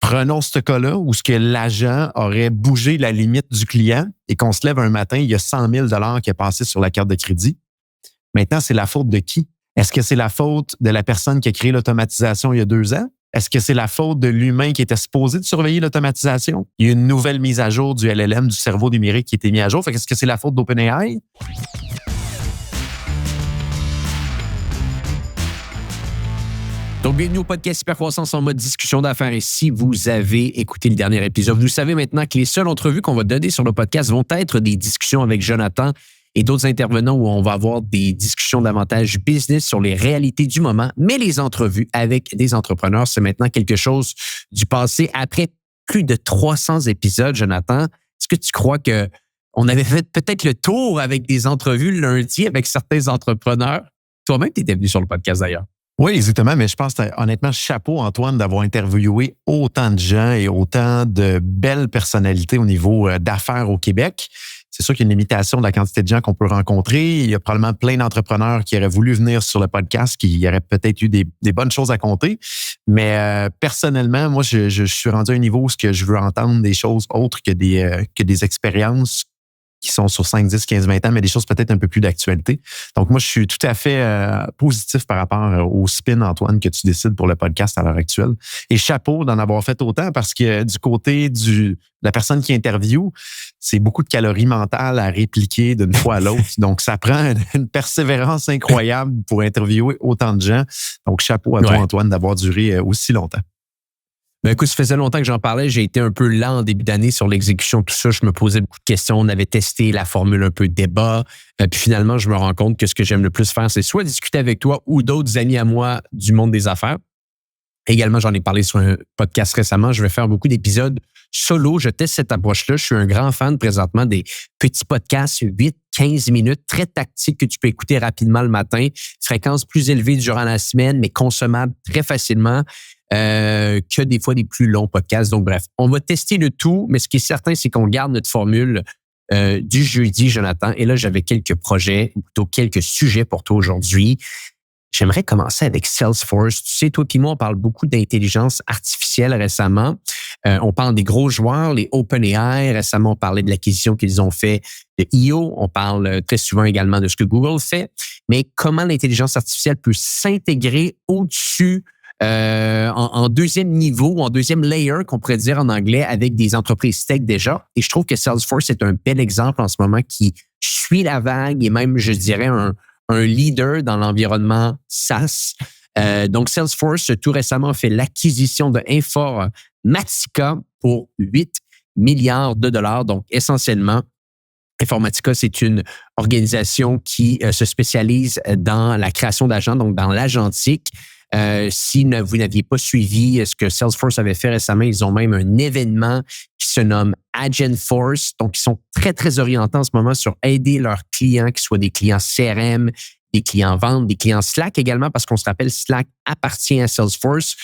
Prenons ce cas-là où ce que l'agent aurait bougé la limite du client et qu'on se lève un matin, il y a 100 000 $ qui est passé sur la carte de crédit. Maintenant, c'est la faute de qui? Est-ce que c'est la faute de la personne qui a créé l'automatisation il y a 2 ans? Est-ce que c'est la faute de l'humain qui était supposé de surveiller l'automatisation? Il y a une nouvelle mise à jour du LLM, du cerveau numérique qui a été mise à jour. Fait que est-ce que c'est la faute d'OpenAI? Donc, bienvenue au podcast Hypercroissance en mode discussion d'affaires. Et si vous avez écouté le dernier épisode, vous savez maintenant que les seules entrevues qu'on va donner sur le podcast vont être des discussions avec Jonathan et d'autres intervenants où on va avoir des discussions davantage business sur les réalités du moment. Mais les entrevues avec des entrepreneurs, c'est maintenant quelque chose du passé. Après plus de 300 épisodes, Jonathan, est-ce que tu crois que on avait fait peut-être le tour avec des entrevues lundi avec certains entrepreneurs? Toi-même, tu étais venu sur le podcast d'ailleurs. Oui, exactement. Mais je pense, honnêtement, chapeau, Antoine, d'avoir interviewé autant de gens et autant de belles personnalités au niveau d'affaires au Québec. C'est sûr qu'il y a une limitation de la quantité de gens qu'on peut rencontrer. Il y a probablement plein d'entrepreneurs qui auraient voulu venir sur le podcast, qui auraient peut-être eu des bonnes choses à compter. Mais personnellement, moi, je suis rendu à un niveau où je veux entendre des choses autres que des expériences qui sont sur 5, 10, 15, 20 ans, mais des choses peut-être un peu plus d'actualité. Donc, moi, je suis tout à fait positif par rapport au spin, Antoine, que tu décides pour le podcast à l'heure actuelle. Et chapeau d'en avoir fait autant parce que du côté de la personne qui interviewe, c'est beaucoup de calories mentales à répliquer d'une fois à l'autre. Donc, ça prend une persévérance incroyable pour interviewer autant de gens. Donc, chapeau à toi, Antoine, d'avoir duré aussi longtemps. Ben écoute, ça faisait longtemps que j'en parlais. J'ai été un peu lent en début d'année sur l'exécution, tout ça. Je me posais beaucoup de questions. On avait testé la formule un peu débat. Puis finalement, je me rends compte que ce que j'aime le plus faire, c'est soit discuter avec toi ou d'autres amis à moi du monde des affaires. Également, j'en ai parlé sur un podcast récemment. Je vais faire beaucoup d'épisodes solo. Je teste cette approche-là. Je suis un grand fan présentement des petits podcasts, 8-15 minutes, très tactiques que tu peux écouter rapidement le matin. Fréquence plus élevée durant la semaine, mais consommable très facilement. Que des fois des plus longs podcasts. Donc, bref, on va tester le tout, mais ce qui est certain, c'est qu'on garde notre formule du jeudi, Jonathan. Et là, j'avais quelques projets, ou plutôt quelques sujets pour toi aujourd'hui. J'aimerais commencer avec Salesforce. Tu sais, toi et moi, on parle beaucoup d'intelligence artificielle récemment. On parle des gros joueurs, les OpenAI. Récemment, on parlait de l'acquisition qu'ils ont fait de IO. On parle très souvent également de ce que Google fait. Mais comment l'intelligence artificielle peut s'intégrer au-dessus en deuxième niveau, en deuxième layer, qu'on pourrait dire en anglais, avec des entreprises tech déjà. Et je trouve que Salesforce est un bel exemple en ce moment qui suit la vague et même, je dirais, un leader dans l'environnement SaaS. Donc, Salesforce, tout récemment, a fait l'acquisition de Informatica pour 8 milliards de dollars. Donc, essentiellement, Informatica, c'est une organisation qui se spécialise dans la création d'agents, donc dans l'agentique. Si vous n'aviez pas suivi ce que Salesforce avait fait récemment, ils ont même un événement qui se nomme AgentForce. Donc, ils sont très, très orientés en ce moment sur aider leurs clients, qu'ils soient des clients CRM, des clients vente, des clients Slack également, parce qu'on se rappelle, Slack appartient à Salesforce,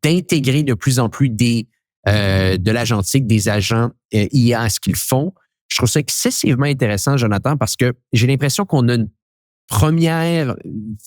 d'intégrer de plus en plus de l'agentique, des agents IA à ce qu'ils font. Je trouve ça excessivement intéressant, Jonathan, parce que j'ai l'impression qu'on a une première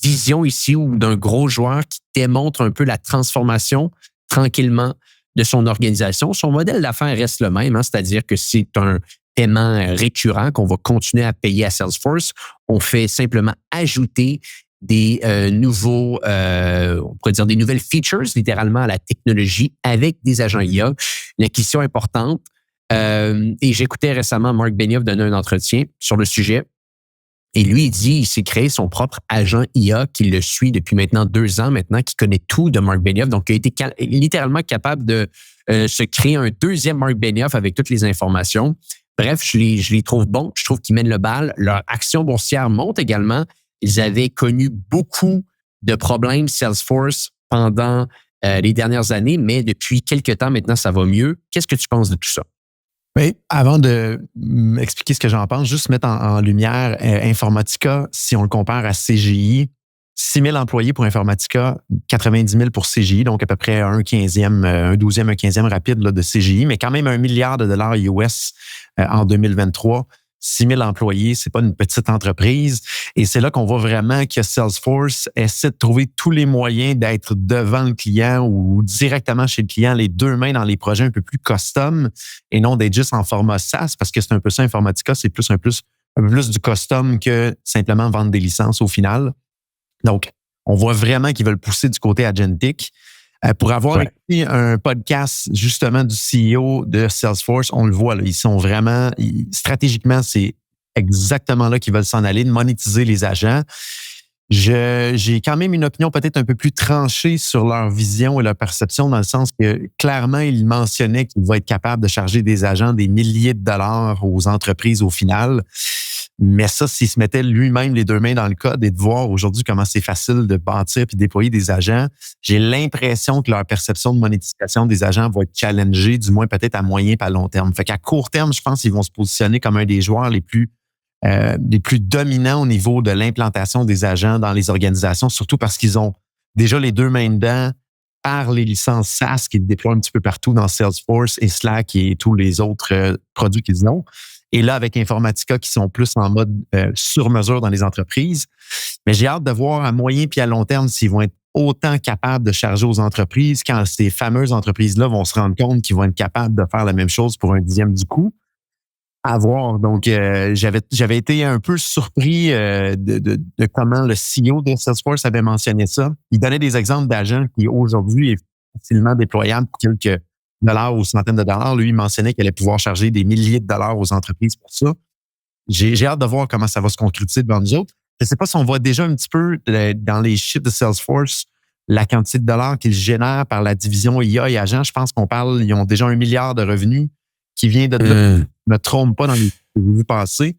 vision ici ou d'un gros joueur qui démontre un peu la transformation tranquillement de son organisation. Son modèle d'affaires reste le même, c'est-à-dire que c'est un paiement récurrent qu'on va continuer à payer à Salesforce. On fait simplement ajouter des nouveaux, on pourrait dire des nouvelles features littéralement à la technologie avec des agents IA. Une acquisition importante. Et j'écoutais récemment Mark Benioff donner un entretien sur le sujet. Et lui, il dit qu'il s'est créé son propre agent IA qui le suit depuis maintenant 2 ans maintenant, qui connaît tout de Mark Benioff. Donc, il a été littéralement capable de se créer un deuxième Mark Benioff avec toutes les informations. Bref, je les trouve bons. Je trouve qu'ils mènent le bal. Leur action boursière monte également. Ils avaient connu beaucoup de problèmes Salesforce pendant les dernières années, mais depuis quelques temps maintenant, ça va mieux. Qu'est-ce que tu penses de tout ça? Oui, avant de m'expliquer ce que j'en pense, juste mettre en lumière Informatica, si on le compare à CGI, 6 000 employés pour Informatica, 90 000 pour CGI, donc à peu près un 15e, un 12e, un 15e rapide là, de CGI, mais quand même $1 milliard US en 2023. 6 000 employés, c'est pas une petite entreprise. Et c'est là qu'on voit vraiment que Salesforce essaie de trouver tous les moyens d'être devant le client ou directement chez le client, les deux mains dans les projets un peu plus custom et non d'être juste en format SaaS, parce que c'est un peu ça, Informatica, c'est un peu plus du custom que simplement vendre des licences au final. Donc, on voit vraiment qu'ils veulent pousser du côté agentic. Pour avoir écouté un podcast justement du CEO de Salesforce, on le voit, là, ils sont vraiment, stratégiquement, c'est exactement là qu'ils veulent s'en aller, de monétiser les agents. J'ai quand même une opinion peut-être un peu plus tranchée sur leur vision et leur perception, dans le sens que clairement, ils mentionnaient qu'ils vont être capables de charger des agents des milliers de dollars aux entreprises au final. Mais ça, s'il se mettait lui-même les deux mains dans le code et de voir aujourd'hui comment c'est facile de bâtir puis déployer des agents, j'ai l'impression que leur perception de monétisation des agents va être challengée, du moins peut-être à moyen et à long terme. Fait qu'à court terme, je pense qu'ils vont se positionner comme un des joueurs les plus dominants au niveau de l'implantation des agents dans les organisations, surtout parce qu'ils ont déjà les deux mains dedans par les licences SaaS qu'ils déploient un petit peu partout dans Salesforce et Slack et tous les autres produits qu'ils ont. Et là, avec Informatica, qui sont plus en mode sur-mesure dans les entreprises. Mais j'ai hâte de voir à moyen puis à long terme s'ils vont être autant capables de charger aux entreprises quand ces fameuses entreprises-là vont se rendre compte qu'ils vont être capables de faire la même chose pour un dixième du coût. À voir. Donc, j'avais été un peu surpris de comment le CEO de Salesforce avait mentionné ça. Il donnait des exemples d'agents qui, aujourd'hui, est facilement déployable pour quelques dollars ou centaines de dollars. Lui, il mentionnait qu'il allait pouvoir charger des milliers de dollars aux entreprises pour ça. J'ai hâte de voir comment ça va se concrétiser devant nous autres. Je ne sais pas si on voit déjà un petit peu dans les chiffres de Salesforce la quantité de dollars qu'ils génèrent par la division IA et agents. Je pense qu'on parle, ils ont déjà 1 milliard de revenus qui vient de là. Je ne me trompe pas dans les revenus passés.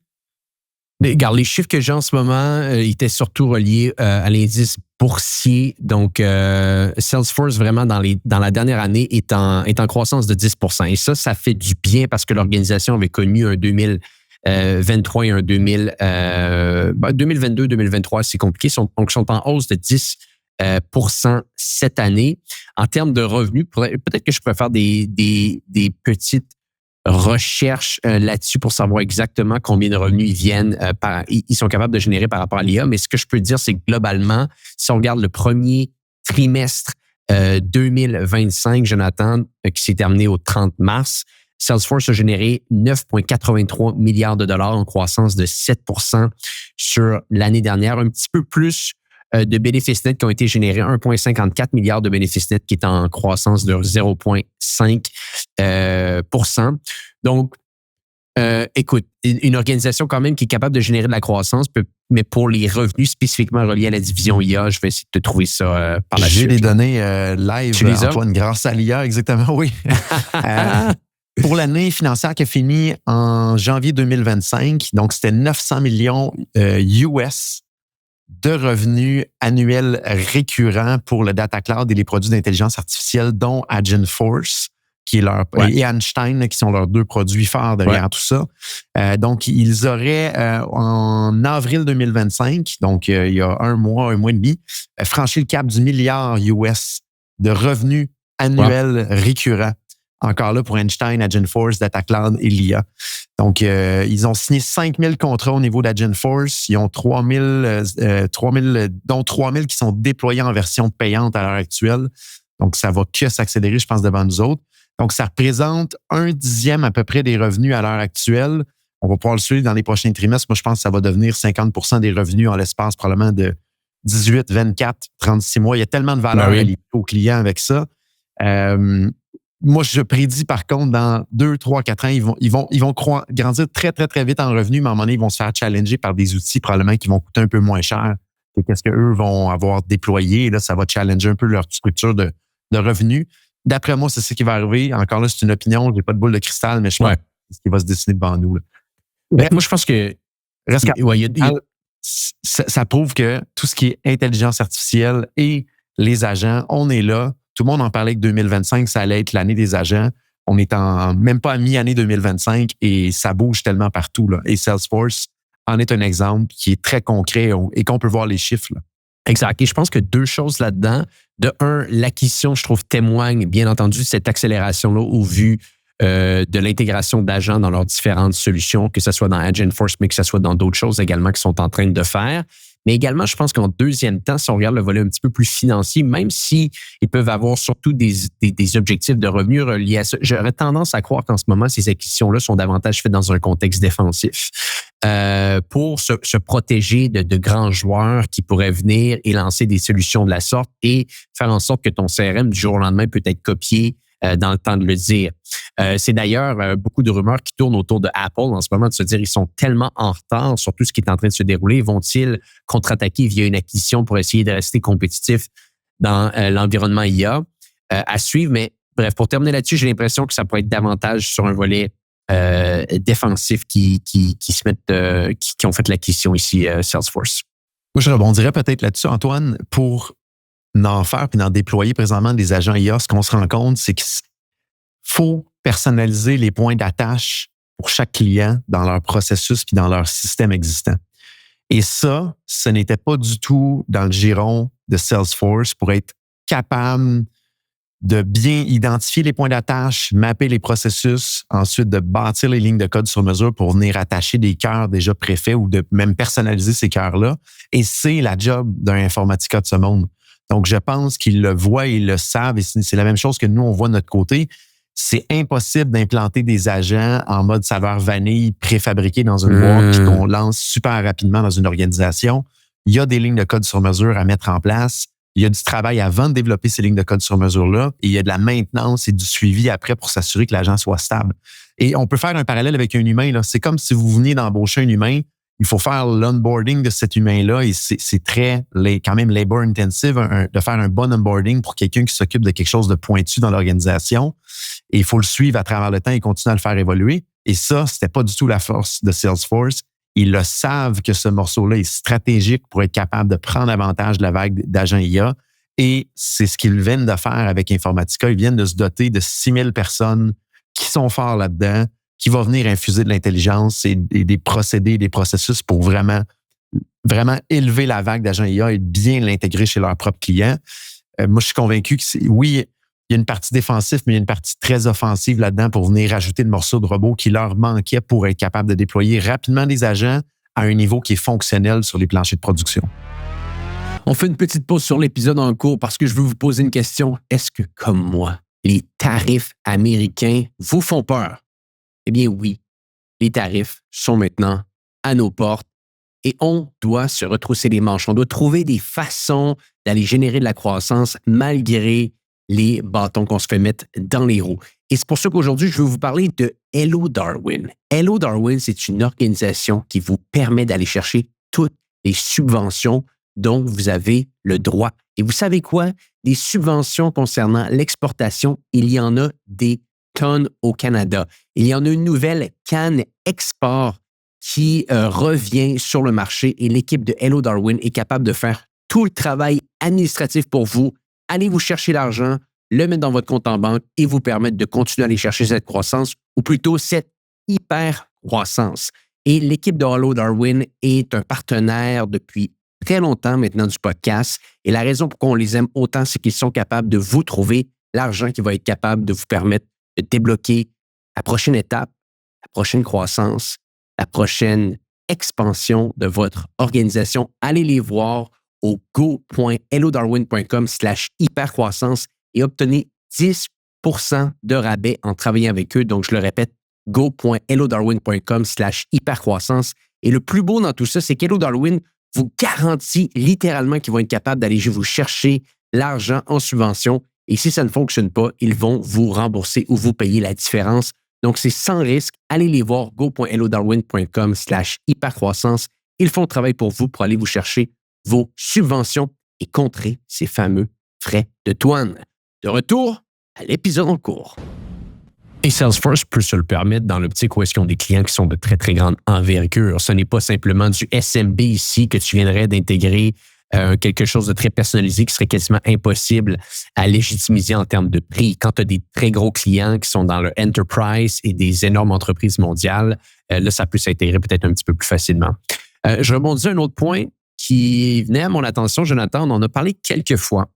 Regarde, les chiffres que j'ai en ce moment étaient surtout reliés à l'indice boursier. Donc, Salesforce, vraiment, dans la dernière année, est en croissance de 10 % Et ça fait du bien parce que l'organisation avait connu un 2023 et un 2022-2023, c'est compliqué. Donc, ils sont en hausse de 10 % cette année. En termes de revenus, peut-être que je pourrais faire des petites recherche là-dessus pour savoir exactement combien de revenus ils sont capables de générer par rapport à l'IA. Mais ce que je peux dire, c'est que globalement, si on regarde le premier trimestre 2025, Jonathan, qui s'est terminé au 30 mars, Salesforce a généré 9,83 milliards de dollars en croissance de 7 % sur l'année dernière, un petit peu plus de bénéfices nets qui ont été générés, 1,54 milliards de bénéfices nets qui est en croissance de 0,5 %. Donc, écoute, une organisation quand même qui est capable de générer de la croissance, mais pour les revenus spécifiquement reliés à la division IA, je vais essayer de te trouver ça par la suite. J'ai les données live, Antoine, grâce à l'IA, exactement, oui. Pour l'année financière qui a fini en janvier 2025, donc c'était 900 millions US de revenus annuels récurrents pour le Data Cloud et les produits d'intelligence artificielle, dont Agentforce, qui est et Einstein, qui sont leurs deux produits phares derrière tout ça. Donc, ils auraient, en avril 2025, donc il y a un mois et demi, franchi le cap du milliard US de revenus annuels récurrents. Encore là pour Einstein, Agentforce, Data Cloud et l'IA. Donc, ils ont signé 5 000 contrats au niveau d'Agentforce. Ils ont 3 000, dont 3 000 qui sont déployés en version payante à l'heure actuelle. Donc, ça va que s'accélérer, je pense, devant nous autres. Donc, ça représente 1/10 à peu près des revenus à l'heure actuelle. On va pouvoir le suivre dans les prochains trimestres. Moi, je pense que ça va devenir 50 % des revenus en l'espace probablement de 18, 24, 36 mois. Il y a tellement de valeur aux clients avec ça. Moi, je prédis, par contre, dans 2, 3, 4 ans, ils vont grandir très, très, très vite en revenus, mais à un moment donné, ils vont se faire challenger par des outils probablement qui vont coûter un peu moins cher que qu'est-ce qu'eux vont avoir déployé. Et là, ça va challenger un peu leur structure de revenus. D'après moi, c'est ce qui va arriver. Encore là, c'est une opinion. Je n'ai pas de boule de cristal, mais je pense que c'est ce qui va se dessiner devant nous. Moi, je pense que ça prouve que tout ce qui est intelligence artificielle et les agents, on est là. Tout le monde en parlait que 2025, ça allait être l'année des agents. On est même pas à mi-année 2025 et ça bouge tellement partout, là. Et Salesforce en est un exemple qui est très concret et qu'on peut voir les chiffres, là. Exact. Et je pense que 2 choses là-dedans. De un, l'acquisition, je trouve, témoigne, bien entendu, cette accélération-là au vu de l'intégration d'agents dans leurs différentes solutions, que ce soit dans Agentforce, mais que ce soit dans d'autres choses également qu'ils sont en train de faire. Mais également, je pense qu'en deuxième temps, si on regarde le volet un petit peu plus financier, même si ils peuvent avoir surtout des objectifs de revenus reliés à ça, j'aurais tendance à croire qu'en ce moment, ces acquisitions-là sont davantage faites dans un contexte défensif pour se protéger de grands joueurs qui pourraient venir et lancer des solutions de la sorte et faire en sorte que ton CRM du jour au lendemain peut être copié dans le temps de le dire. C'est d'ailleurs beaucoup de rumeurs qui tournent autour de Apple en ce moment, de se dire ils sont tellement en retard sur tout ce qui est en train de se dérouler. Vont-ils contre-attaquer via une acquisition pour essayer de rester compétitifs dans l'environnement IA? À suivre, mais bref, pour terminer là-dessus, j'ai l'impression que ça pourrait être davantage sur un volet défensif qui ont fait l'acquisition ici, Salesforce. Moi, je rebondirais peut-être là-dessus, Antoine, pour d'en faire puis d'en déployer présentement des agents IA. Ce qu'on se rend compte, c'est qu'il faut personnaliser les points d'attache pour chaque client dans leur processus puis dans leur système existant. Et ça, ce n'était pas du tout dans le giron de Salesforce pour être capable de bien identifier les points d'attache, mapper les processus, ensuite de bâtir les lignes de code sur mesure pour venir attacher des cœurs déjà préfaits ou de même personnaliser ces cœurs-là. Et c'est la job d'un Informatica de ce monde. Donc, je pense qu'ils le voient, ils le savent, et c'est la même chose que nous, on voit de notre côté. C'est impossible d'implanter des agents en mode saveur vanille préfabriqués dans une boîte puis qu'on lance super rapidement dans une organisation. Il y a des lignes de code sur mesure à mettre en place. Il y a du travail avant de développer ces lignes de code sur mesure-là. Et il y a de la maintenance et du suivi après pour s'assurer que l'agent soit stable. Et on peut faire un parallèle avec un humain, là. C'est comme si vous veniez d'embaucher un humain. Il faut faire l'onboarding de cet humain-là et c'est très, quand même, labor intensive de faire un bon onboarding pour quelqu'un qui s'occupe de quelque chose de pointu dans l'organisation. Et il faut le suivre à travers le temps et continuer à le faire évoluer. Et ça, c'était pas du tout la force de Salesforce. Ils le savent que ce morceau-là est stratégique pour être capable de prendre avantage de la vague d'agents IA. Et c'est ce qu'ils viennent de faire avec Informatica. Ils viennent de se doter de 6000 personnes qui sont forts là-dedans, qui va venir infuser de l'intelligence et des procédés, des processus pour vraiment élever la vague d'agents IA et bien l'intégrer chez leurs propres clients. Moi, je suis convaincu que oui, il y a une partie défensive, mais il y a une partie très offensive là-dedans pour venir rajouter le morceau de robot qui leur manquait pour être capable de déployer rapidement des agents à un niveau qui est fonctionnel sur les planchers de production. On fait une petite pause sur l'épisode en cours parce que je veux vous poser une question. Est-ce que, comme moi, les tarifs américains vous font peur? Eh bien oui, les tarifs sont maintenant à nos portes et on doit se retrousser les manches. On doit trouver des façons d'aller générer de la croissance malgré les bâtons qu'on se fait mettre dans les roues. Et c'est pour ça qu'aujourd'hui, je veux vous parler de Hello Darwin. Hello Darwin, c'est une organisation qui vous permet d'aller chercher toutes les subventions dont vous avez le droit. Et vous savez quoi? Des subventions concernant l'exportation, il y en a des tonnes au Canada. Il y en a une nouvelle Cannes Export qui revient sur le marché et l'équipe de Hello Darwin est capable de faire tout le travail administratif pour vous. Allez vous chercher l'argent, le mettre dans votre compte en banque et vous permettre de continuer à aller chercher cette croissance ou plutôt cette hyper-croissance. Et l'équipe de Hello Darwin est un partenaire depuis très longtemps maintenant du podcast. Et la raison pour laquelle on les aime autant, c'est qu'ils sont capables de vous trouver l'argent qui va être capable de vous permettre de débloquer la prochaine étape, la prochaine croissance, la prochaine expansion de votre organisation. Allez les voir au go.hellodarwin.com/hypercroissance et obtenez 10% de rabais en travaillant avec eux. Donc, je le répète, go.hellodarwin.com/hypercroissance. Et le plus beau dans tout ça, c'est qu'Hello Darwin vous garantit littéralement qu'ils vont être capables d'aller vous chercher l'argent en subvention. Et si ça ne fonctionne pas, ils vont vous rembourser ou vous payer la différence. Donc, c'est sans risque. Allez les voir, go.hellodarwin.com/hypercroissance. Ils font le travail pour vous pour aller vous chercher vos subventions et contrer ces fameux frais de douane. De retour à l'épisode en cours. Et Salesforce peut se le permettre dans l'optique où est-ce qu'ils ont des clients qui sont de très, très grande envergure. Ce n'est pas simplement du SMB ici que tu viendrais d'intégrer quelque chose de très personnalisé qui serait quasiment impossible à légitimiser en termes de prix. Quand tu as des très gros clients qui sont dans le enterprise et des énormes entreprises mondiales, là, ça peut s'intégrer peut-être un petit peu plus facilement. Je rebondis à un autre point qui venait à mon attention, Jonathan. On en a parlé quelques fois.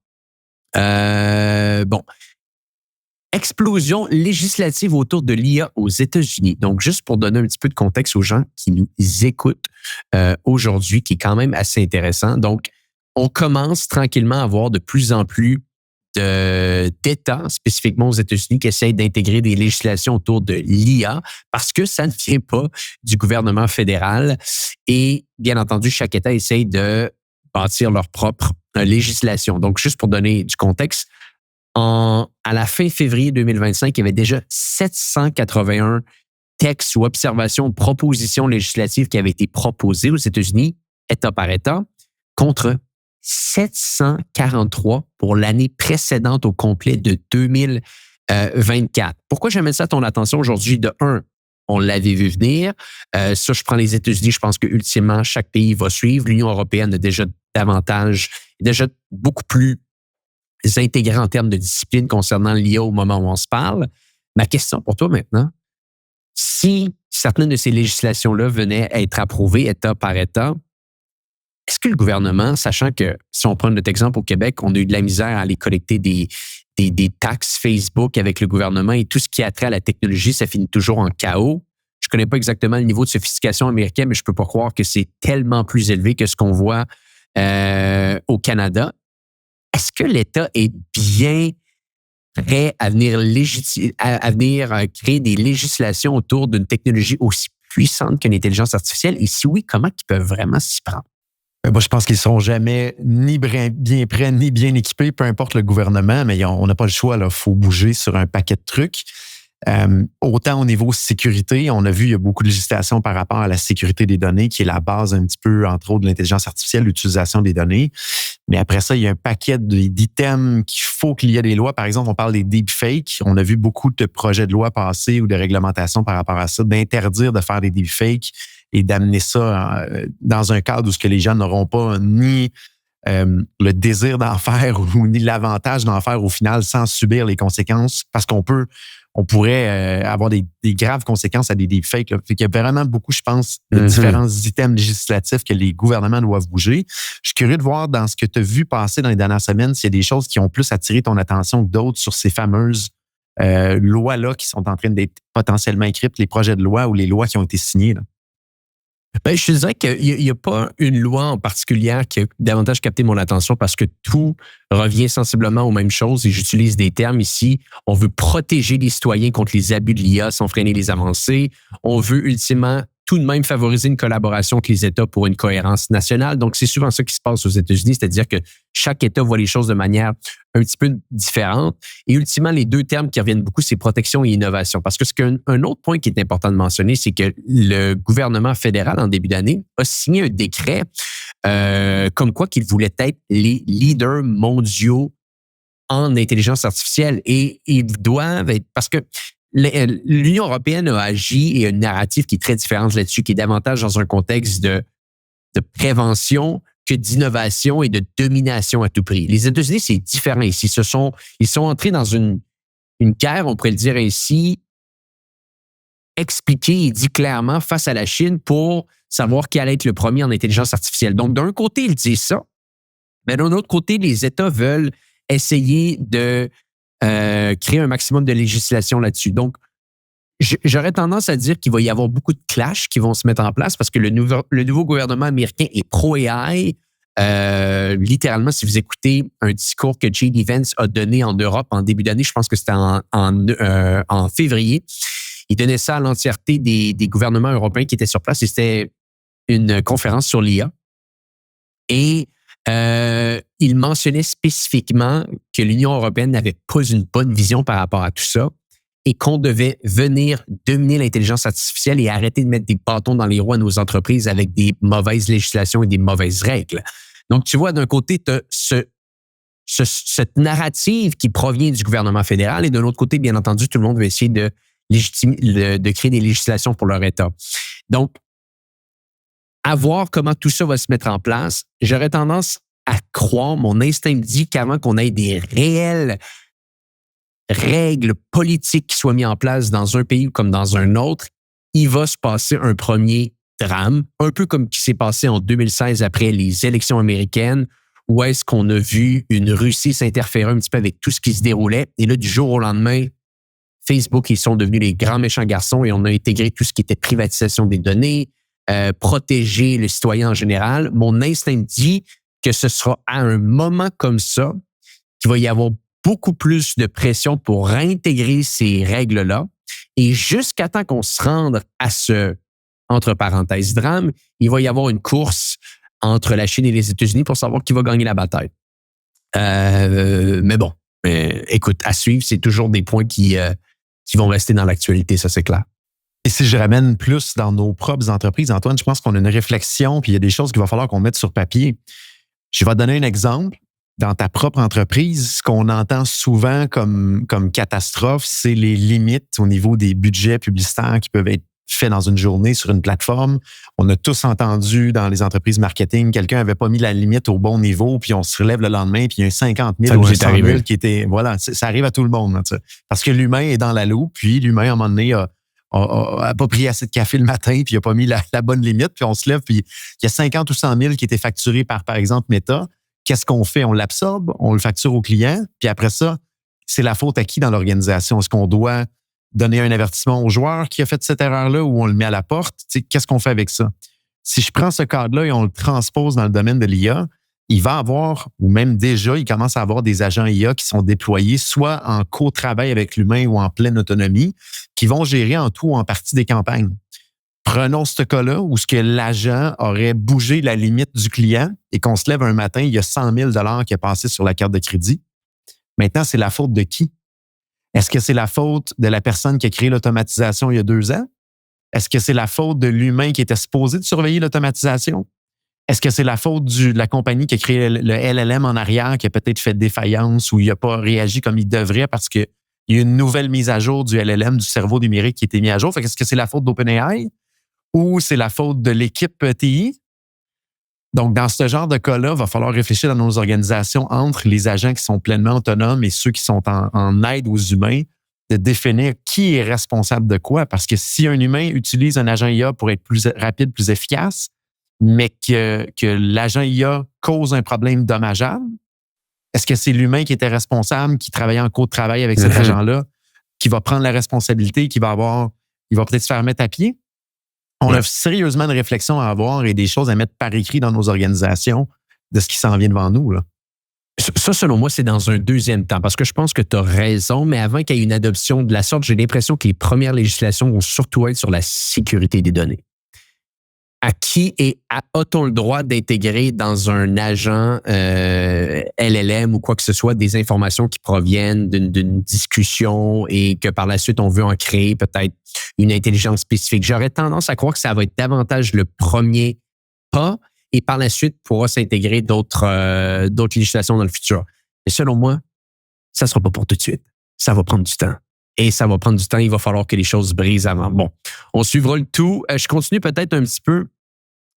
Explosion législative autour de l'IA aux États-Unis. Donc, juste pour donner un petit peu de contexte aux gens qui nous écoutent aujourd'hui, qui est quand même assez intéressant. Donc, on commence tranquillement à voir de plus en plus d'États, spécifiquement aux États-Unis, qui essayent d'intégrer des législations autour de l'IA parce que ça ne vient pas du gouvernement fédéral. Et bien entendu, chaque État essaye de bâtir leur propre législation. Donc, juste pour donner du contexte, à la fin février 2025, il y avait déjà 781 textes ou observations, propositions législatives qui avaient été proposées aux États-Unis, État par État, contre 743 pour l'année précédente au complet de 2024. Pourquoi j'amène ça à ton attention aujourd'hui? De un, on l'avait vu venir. Ça, je prends les États-Unis, je pense que ultimement, chaque pays va suivre. L'Union européenne a déjà davantage, déjà beaucoup plus intégré en termes de discipline concernant l'IA au moment où on se parle. Ma question pour toi maintenant, si certaines de ces législations-là venaient à être approuvées État par État, est-ce que le gouvernement, sachant que, si on prend notre exemple au Québec, on a eu de la misère à aller collecter des taxes Facebook avec le gouvernement et tout ce qui a trait à la technologie, ça finit toujours en chaos. Je ne connais pas exactement le niveau de sophistication américain, mais je ne peux pas croire que c'est tellement plus élevé que ce qu'on voit au Canada. Est-ce que l'État est bien prêt à venir créer des législations autour d'une technologie aussi puissante qu'une intelligence artificielle? Et si oui, comment ils peuvent vraiment s'y prendre? Moi, je pense qu'ils ne seront jamais ni bien prêts, ni bien équipés, peu importe le gouvernement, mais on n'a pas le choix. Il faut bouger sur un paquet de trucs. Autant au niveau sécurité, on a vu, il y a beaucoup de législation par rapport à la sécurité des données, qui est la base un petit peu, entre autres, de l'intelligence artificielle, l'utilisation des données. Mais après ça, il y a un paquet d'items qu'il faut qu'il y ait des lois. Par exemple, on parle des deepfakes. On a vu beaucoup de projets de loi passer ou de réglementations par rapport à ça, d'interdire de faire des deepfakes et d'amener ça dans un cadre où ce que les gens n'auront pas ni le désir d'en faire ou ni l'avantage d'en faire au final sans subir les conséquences, parce qu'on pourrait avoir des graves conséquences à des deepfakes. Fait qu'il y a vraiment beaucoup, je pense, de différents items législatifs que les gouvernements doivent bouger. Je suis curieux de voir dans ce que tu as vu passer dans les dernières semaines, s'il y a des choses qui ont plus attiré ton attention que d'autres sur ces fameuses lois-là qui sont en train d'être potentiellement écrites, les projets de loi ou les lois qui ont été signées, là. Ben, je te dirais qu'il n'y a pas une loi en particulier qui a davantage capté mon attention parce que tout revient sensiblement aux mêmes choses et j'utilise des termes ici. On veut protéger les citoyens contre les abus de l'IA sans freiner les avancées. On veut ultimement tout de même favoriser une collaboration avec les États pour une cohérence nationale. Donc, c'est souvent ça qui se passe aux États-Unis, c'est-à-dire que chaque État voit les choses de manière un petit peu différente. Et ultimement, les deux termes qui reviennent beaucoup, c'est protection et innovation. Parce que un autre point qui est important de mentionner, c'est que le gouvernement fédéral, en début d'année, a signé un décret comme quoi qu'il voulait être les leaders mondiaux en intelligence artificielle. Et ils doivent être... Parce que l'Union européenne a agi et a une narrative qui est très différente là-dessus, qui est davantage dans un contexte de prévention que d'innovation et de domination à tout prix. Les États-Unis, c'est différent ici. Ils sont entrés dans une guerre, on pourrait le dire ainsi, expliquée et dit clairement face à la Chine pour savoir qui allait être le premier en intelligence artificielle. Donc, d'un côté, ils disent ça, mais d'un autre côté, les États veulent essayer de créer un maximum de législation là-dessus. Donc, j'aurais tendance à dire qu'il va y avoir beaucoup de clashs qui vont se mettre en place parce que le nouveau gouvernement américain est pro-AI. Littéralement, si vous écoutez un discours que J.D. Vance a donné en Europe en début d'année, je pense que c'était en février, il donnait ça à l'entièreté des gouvernements européens qui étaient sur place et c'était une conférence sur l'IA. Et il mentionnait spécifiquement que l'Union européenne n'avait pas une bonne vision par rapport à tout ça et qu'on devait venir dominer l'intelligence artificielle et arrêter de mettre des bâtons dans les roues à nos entreprises avec des mauvaises législations et des mauvaises règles. Donc, tu vois, d'un côté, tu as cette narrative qui provient du gouvernement fédéral et de l'autre côté, bien entendu, tout le monde veut essayer de créer des législations pour leur État. Donc, à voir comment tout ça va se mettre en place, j'aurais tendance à croire, mon instinct me dit qu'avant qu'on ait des réelles règles politiques qui soient mises en place dans un pays comme dans un autre, il va se passer un premier drame, un peu comme ce qui s'est passé en 2016 après les élections américaines, où est-ce qu'on a vu une Russie s'interférer un petit peu avec tout ce qui se déroulait. Et là, du jour au lendemain, Facebook, ils sont devenus les grands méchants garçons et on a intégré tout ce qui était privatisation des données, protéger le citoyen en général. Mon instinct me dit que ce sera à un moment comme ça qu'il va y avoir beaucoup plus de pression pour réintégrer ces règles-là. Et jusqu'à temps qu'on se rende à ce, entre parenthèses, drame, il va y avoir une course entre la Chine et les États-Unis pour savoir qui va gagner la bataille. Mais bon, écoute, à suivre, c'est toujours des points qui vont rester dans l'actualité, ça c'est clair. Et si je ramène plus dans nos propres entreprises, Antoine, je pense qu'on a une réflexion, puis il y a des choses qu'il va falloir qu'on mette sur papier. Je vais te donner un exemple. Dans ta propre entreprise, ce qu'on entend souvent comme catastrophe, c'est les limites au niveau des budgets publicitaires qui peuvent être faits dans une journée sur une plateforme. On a tous entendu dans les entreprises marketing, quelqu'un n'avait pas mis la limite au bon niveau, puis on se relève le lendemain, puis il y a un 50 000 ou un 100 000 qui était... Voilà, ça arrive à tout le monde. Là, parce que l'humain est dans la loupe, puis l'humain, à un moment donné, a pas pris assez de café le matin, puis il n'a pas mis la bonne limite, puis on se lève, puis il y a 50 ou 100 000 qui étaient facturés par exemple, Meta. Qu'est-ce qu'on fait? On l'absorbe, on le facture au client, puis après ça, c'est la faute à qui dans l'organisation? Est-ce qu'on doit donner un avertissement au joueur qui a fait cette erreur-là ou on le met à la porte? Tu sais, qu'est-ce qu'on fait avec ça? Si je prends ce cadre-là et on le transpose dans le domaine de l'IA, il va avoir, ou même déjà, il commence à avoir des agents IA qui sont déployés soit en co-travail avec l'humain ou en pleine autonomie, qui vont gérer en tout ou en partie des campagnes. Prenons ce cas-là où ce que l'agent aurait bougé la limite du client et qu'on se lève un matin, il y a 100 000 $ qui est passé sur la carte de crédit. Maintenant, c'est la faute de qui? Est-ce que c'est la faute de la personne qui a créé l'automatisation il y a 2 ans? Est-ce que c'est la faute de l'humain qui était supposé de surveiller l'automatisation? Est-ce que c'est la faute de la compagnie qui a créé le LLM en arrière qui a peut-être fait défaillance ou il n'a pas réagi comme il devrait parce qu'il y a une nouvelle mise à jour du LLM, du cerveau numérique qui a été mis à jour? Est-ce que c'est la faute d'OpenAI? Ou c'est la faute de l'équipe TI? Donc, dans ce genre de cas-là, il va falloir réfléchir dans nos organisations entre les agents qui sont pleinement autonomes et ceux qui sont en aide aux humains, de définir qui est responsable de quoi. Parce que si un humain utilise un agent IA pour être plus rapide, plus efficace, mais que l'agent IA cause un problème dommageable, est-ce que c'est l'humain qui était responsable, qui travaillait en co-travail avec cet agent-là, qui va prendre la responsabilité, il va peut-être se faire mettre à pied? On a sérieusement une réflexion à avoir et des choses à mettre par écrit dans nos organisations de ce qui s'en vient devant nous, là. Ça, selon moi, c'est dans un deuxième temps, parce que je pense que tu as raison, mais avant qu'il y ait une adoption de la sorte, j'ai l'impression que les premières législations vont surtout être sur la sécurité des données. À qui a-t-on le droit d'intégrer dans un agent LLM ou quoi que ce soit des informations qui proviennent d'une discussion et que par la suite, on veut en créer peut-être une intelligence spécifique? J'aurais tendance à croire que ça va être davantage le premier pas et par la suite pourra s'intégrer d'autres législations dans le futur. Mais selon moi, ça ne sera pas pour tout de suite. Ça va prendre du temps. Et ça va prendre du temps. Il va falloir que les choses brisent avant. Bon, on suivra le tout. Je continue peut-être un petit peu.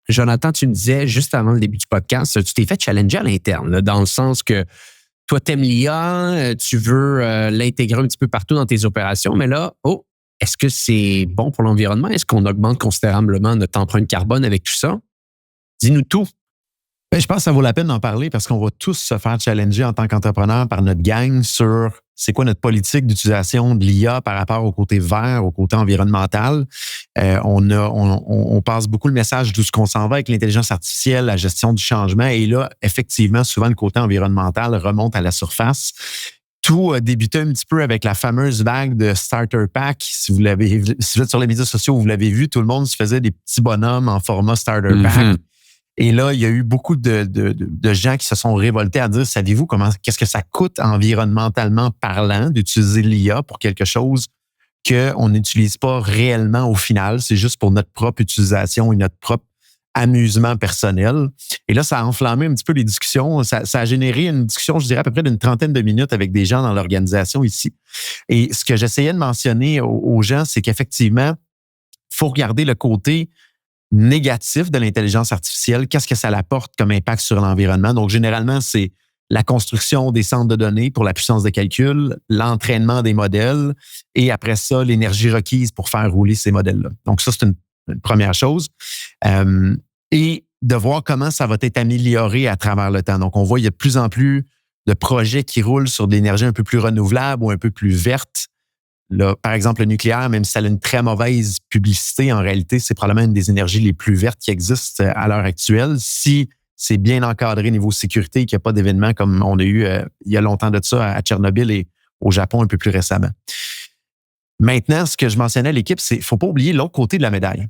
Jonathan, tu me disais juste avant le début du podcast, tu t'es fait challenger à l'interne, là, dans le sens que toi, t'aimes l'IA, tu veux l'intégrer un petit peu partout dans tes opérations, mais là, est-ce que c'est bon pour l'environnement? Est-ce qu'on augmente considérablement notre empreinte carbone avec tout ça? Dis-nous tout. Je pense que ça vaut la peine d'en parler parce qu'on va tous se faire challenger en tant qu'entrepreneur par notre gang sur c'est quoi notre politique d'utilisation de l'IA par rapport au côté vert, au côté environnemental. On passe beaucoup le message d'où ce qu'on s'en va avec l'intelligence artificielle, la gestion du changement. Et là, effectivement, souvent, le côté environnemental remonte à la surface. Tout a débuté un petit peu avec la fameuse vague de Starter Pack. Si vous êtes sur les médias sociaux, vous l'avez vu, tout le monde se faisait des petits bonhommes en format Starter Pack. Et là, il y a eu beaucoup de gens qui se sont révoltés à dire, savez-vous qu'est-ce que ça coûte environnementalement parlant d'utiliser l'IA pour quelque chose qu'on n'utilise pas réellement au final. C'est juste pour notre propre utilisation et notre propre amusement personnel. Et là, ça a enflammé un petit peu les discussions. Ça a généré une discussion, je dirais, à peu près d'une 30aine de minutes avec des gens dans l'organisation ici. Et ce que j'essayais de mentionner aux gens, c'est qu'effectivement, il faut regarder le côté négatif de l'intelligence artificielle. Qu'est-ce que ça apporte comme impact sur l'environnement? Donc, généralement, c'est la construction des centres de données pour la puissance de calcul, l'entraînement des modèles et après ça, l'énergie requise pour faire rouler ces modèles-là. Donc, ça, c'est une première chose. Et de voir comment ça va être amélioré à travers le temps. Donc, on voit il y a de plus en plus de projets qui roulent sur de l'énergie un peu plus renouvelable ou un peu plus verte. Là, par exemple, le nucléaire, même si ça a une très mauvaise publicité, en réalité, c'est probablement une des énergies les plus vertes qui existent à l'heure actuelle. Si c'est bien encadré niveau sécurité et qu'il n'y a pas d'événements comme on a eu il y a longtemps de ça à Tchernobyl et au Japon un peu plus récemment. Maintenant, ce que je mentionnais à l'équipe, c'est qu'il ne faut pas oublier l'autre côté de la médaille.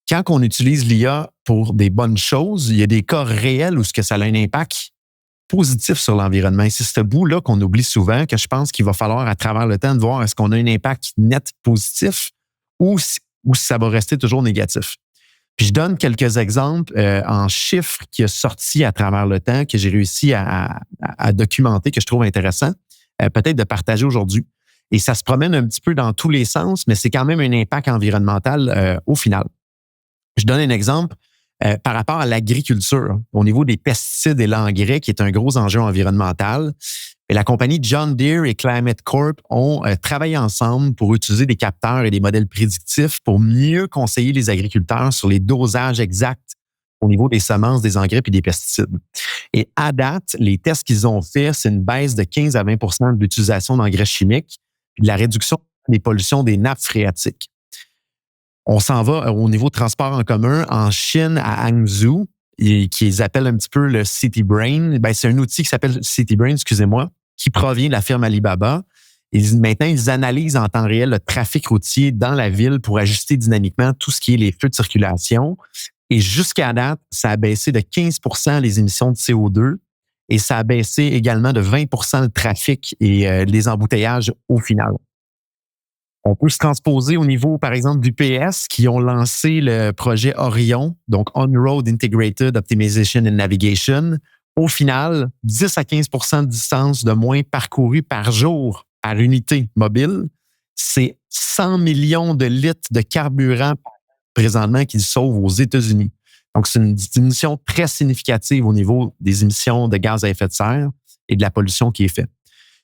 Quand on utilise l'IA pour des bonnes choses, il y a des cas réels où ce que ça a un impact positif sur l'environnement. Et c'est ce bout-là qu'on oublie souvent, que je pense qu'il va falloir, à travers le temps, de voir est-ce qu'on a un impact net positif ou si ça va rester toujours négatif. Puis je donne quelques exemples en chiffres qui sont sortis à travers le temps, que j'ai réussi à documenter, que je trouve intéressant, peut-être de partager aujourd'hui. Et ça se promène un petit peu dans tous les sens, mais c'est quand même un impact environnemental au final. Je donne un exemple par rapport à l'agriculture, au niveau des pesticides et l'engrais, qui est un gros enjeu environnemental. Et la compagnie John Deere et Climate Corp ont travaillé ensemble pour utiliser des capteurs et des modèles prédictifs pour mieux conseiller les agriculteurs sur les dosages exacts au niveau des semences, des engrais et des pesticides. Et à date, les tests qu'ils ont faits, c'est une baisse de 15 à 20 de l'utilisation d'engrais chimiques et de la réduction des pollutions des nappes phréatiques. On s'en va au niveau transport en commun en Chine, à Hangzhou, qu'ils appellent un petit peu le City Brain. Ben, c'est un outil qui s'appelle City Brain, excusez-moi, qui provient de la firme Alibaba. Maintenant, ils analysent en temps réel le trafic routier dans la ville pour ajuster dynamiquement tout ce qui est les feux de circulation. Et jusqu'à date, ça a baissé de 15 % les émissions de CO2 et ça a baissé également de 20 % le trafic et les embouteillages au final. On peut se transposer au niveau, par exemple, du PS qui ont lancé le projet Orion, donc On-Road Integrated Optimization and Navigation. Au final, 10 à 15 % de distance de moins parcourue par jour par unité mobile. C'est 100 millions de litres de carburant présentement qu'ils sauvent aux États-Unis. Donc, c'est une diminution très significative au niveau des émissions de gaz à effet de serre et de la pollution qui est faite.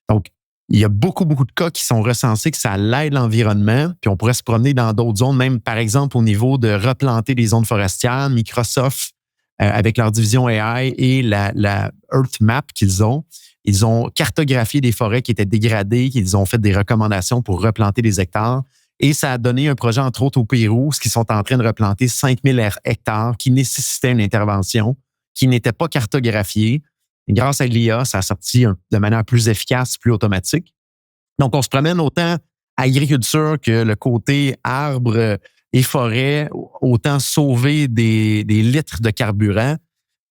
Donc, il y a beaucoup de cas qui sont recensés que ça l'aide l'environnement, puis on pourrait se promener dans d'autres zones, même par exemple au niveau de replanter des zones forestières. Microsoft, avec leur division AI et la Earth Map qu'ils ont, ils ont cartographié des forêts qui étaient dégradées, qu'ils ont fait des recommandations pour replanter des hectares. Et ça a donné un projet, entre autres, au Pérou, ce qu'ils sont en train de replanter 5000 hectares qui nécessitaient une intervention, qui n'était pas cartographiée. Et grâce à l'IA, ça a sorti de manière plus efficace, plus automatique. Donc, on se promène autant agriculture que le côté arbres et forêts, autant sauver des litres de carburant.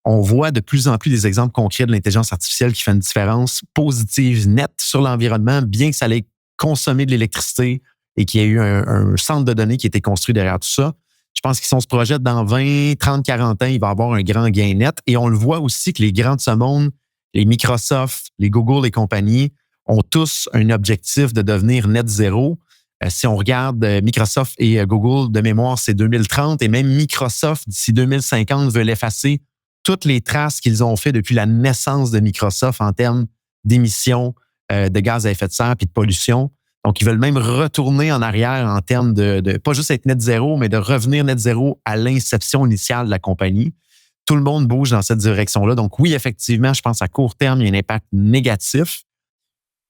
On voit de plus en plus des exemples concrets de l'intelligence artificielle qui fait une différence positive, nette sur l'environnement, bien que ça allait consommer de l'électricité et qu'il y ait eu un centre de données qui a été construit derrière tout ça. Je pense que si on se projette dans 20, 30, 40 ans, il va y avoir un grand gain net. Et on le voit aussi que les grands de ce monde, les Microsoft, les Google et compagnie, ont tous un objectif de devenir net zéro. Si on regarde Microsoft et Google, de mémoire, c'est 2030. Et même Microsoft, d'ici 2050, veulent effacer toutes les traces qu'ils ont fait depuis la naissance de Microsoft en termes d'émissions de gaz à effet de serre et de pollution. Donc, ils veulent même retourner en arrière en termes de pas juste être net zéro, mais de revenir net zéro à l'inception initiale de la compagnie. Tout le monde bouge dans cette direction-là. Donc, oui, effectivement, je pense à court terme, il y a un impact négatif.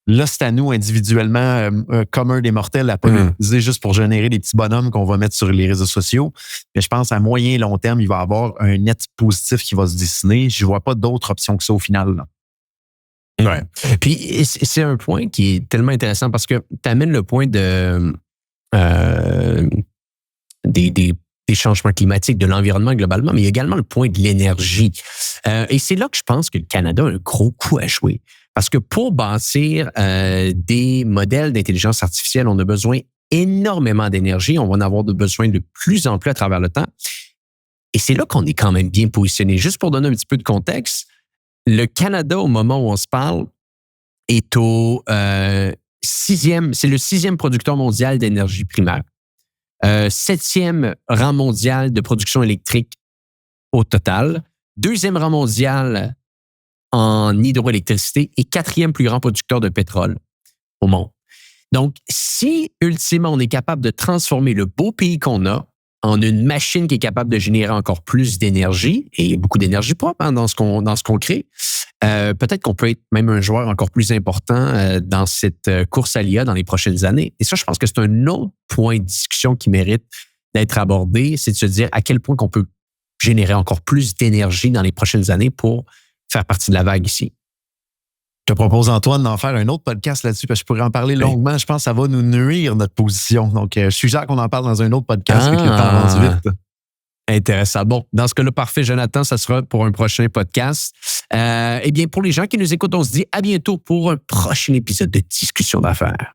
Là, c'est à nous, individuellement, commun des mortels, à pas l'utiliser juste pour générer des petits bonhommes qu'on va mettre sur les réseaux sociaux. Mais je pense à moyen et long terme, il va y avoir un net positif qui va se dessiner. Je ne vois pas d'autre option que ça au final, là. Ouais. Puis c'est un point qui est tellement intéressant parce que tu amènes le point de des changements climatiques, de l'environnement globalement, mais il y a également le point de l'énergie. Et c'est là que je pense que le Canada a un gros coup à jouer. Parce que pour bâtir des modèles d'intelligence artificielle, on a besoin énormément d'énergie. On va en avoir besoin de plus en plus à travers le temps. Et c'est là qu'on est quand même bien positionné. Juste pour donner un petit peu de contexte, le Canada, au moment où on se parle, est au sixième, c'est le 6e producteur mondial d'énergie primaire. 7e rang mondial de production électrique au total. 2e rang mondial en hydroélectricité et 4e plus grand producteur de pétrole au monde. Donc, si ultimement on est capable de transformer le beau pays qu'on a en une machine qui est capable de générer encore plus d'énergie, et beaucoup d'énergie propre dans ce qu'on crée, peut-être qu'on peut être même un joueur encore plus important dans cette course à l'IA dans les prochaines années. Et ça, je pense que c'est un autre point de discussion qui mérite d'être abordé, c'est de se dire à quel point qu'on peut générer encore plus d'énergie dans les prochaines années pour faire partie de la vague ici. Je te propose, Antoine, d'en faire un autre podcast là-dessus, parce que je pourrais en parler longuement. Je pense que ça va nous nuire, notre position. Donc, je suggère qu'on en parle dans un autre podcast avec le temps rendu vite. Intéressant. Bon, dans ce cas-là, parfait, Jonathan, ça sera pour un prochain podcast. Eh bien, pour les gens qui nous écoutent, on se dit à bientôt pour un prochain épisode de Discussion d'affaires.